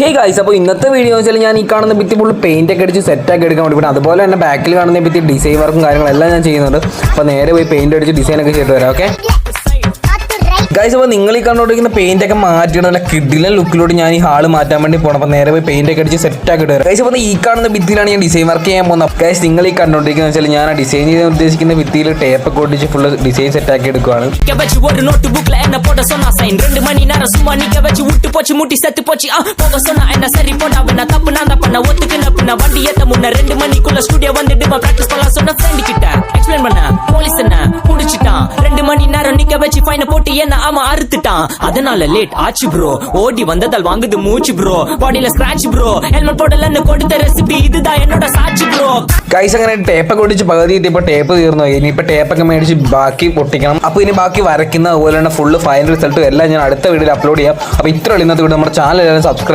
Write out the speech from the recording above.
Hey guys, അപ്പോൾ ഇന്നത്തെ video വെച്ചാൽ ഞാൻ ഈ കാണുന്ന ഭിത്തി ഫുൾ പെയിന്റ് ഒക്കെ അടിച്ച് സെറ്റാക്കി എടുക്കാൻ വേണ്ടി പിന്നെ അതുപോലെ തന്നെ ബാക്കിൽ കാണുന്ന ഭിത്തി ഡിസൈൻ വർക്കും കാര്യങ്ങളെല്ലാം ഞാൻ ചെയ്യുന്നുണ്ട്. അപ്പോൾ നേരെ പോയി പെയിന്റ് അടിച്ച് ഡിസൈൻ ഒക്കെ ചെയ്തിട്ട് വരാം. ഓക്കെ ഗൈസ്, അപ്പോൾ നിങ്ങൾ ഈ കണ്ടുകൊണ്ടിരിക്കുന്ന പെയിന്റ് ഒക്കെ മാറ്റിയിട്ട് നല്ല കിഡിലെ ലുക്കിലോട്ട് ഞാൻ ഈ ഹാള് മാറ്റാൻ വേണ്ടി പോകണം. അപ്പോൾ നേരെ പോയി പെയിന്റ് ഒക്കെ അടിച്ച് സെറ്റ് ആക്കിയിട്ട് വരാം. ഗൈസ്, അപ്പോൾ ഈ കാണുന്ന ഭിത്തിയിലാണ് ഞാൻ ഡിസൈൻ വർക്ക് ചെയ്യാൻ പോകുന്നത്. ഗൈസ്, നിങ്ങൾ ഈ കണ്ടുകൊണ്ടിരിക്കുന്ന വെച്ചാൽ ഞാൻ ഡിസൈൻ ചെയ്യാൻ ഉദ്ദേശിക്കുന്ന ഭിത്തിയിൽ ടേപ്പ് ഒക്കെ ഒട്ടിച്ച് ഫുൾ ഡിസൈൻ സെറ്റ് ആക്കി എടുക്കുകയാണ്. அதனால லேட் ஆச்சு ப்ரோ, ஓடி வந்ததால் வாங்குது மூச்சு ப்ரோ, பாடியில ஸ்கிராட்ச் ப்ரோ, ஹெல்மெட் போடலன்னு கொடுத்த ரெசிபி இதுதான் என்னோட சாட்சி ப்ரோ. ഗൈസ്, അങ്ങനെ ടേപ്പൊക്കെ ഒട്ടിച്ച് പകുതി കിട്ടിയപ്പോൾ ടേപ്പ് തീർന്നു. ഇനിയിപ്പോൾ ടേപ്പൊക്കെ മേടിച്ച് ബാക്കി പൊട്ടിക്കണം. അപ്പോൾ ഇനി ബാക്കി വരയ്ക്കുന്ന അതുപോലെ തന്നെ ഫുള്ള് ഫൈനൽ റിസൾട്ടും എല്ലാം ഞാൻ അടുത്ത വീഡിയോയിൽ അപ്ലോഡ് ചെയ്യാം. അപ്പോൾ ഇത്ര ഇന്നത്തെ വീഡിയോ നമ്മുടെ ചാനൽ സബ്സ്ക്രൈബ്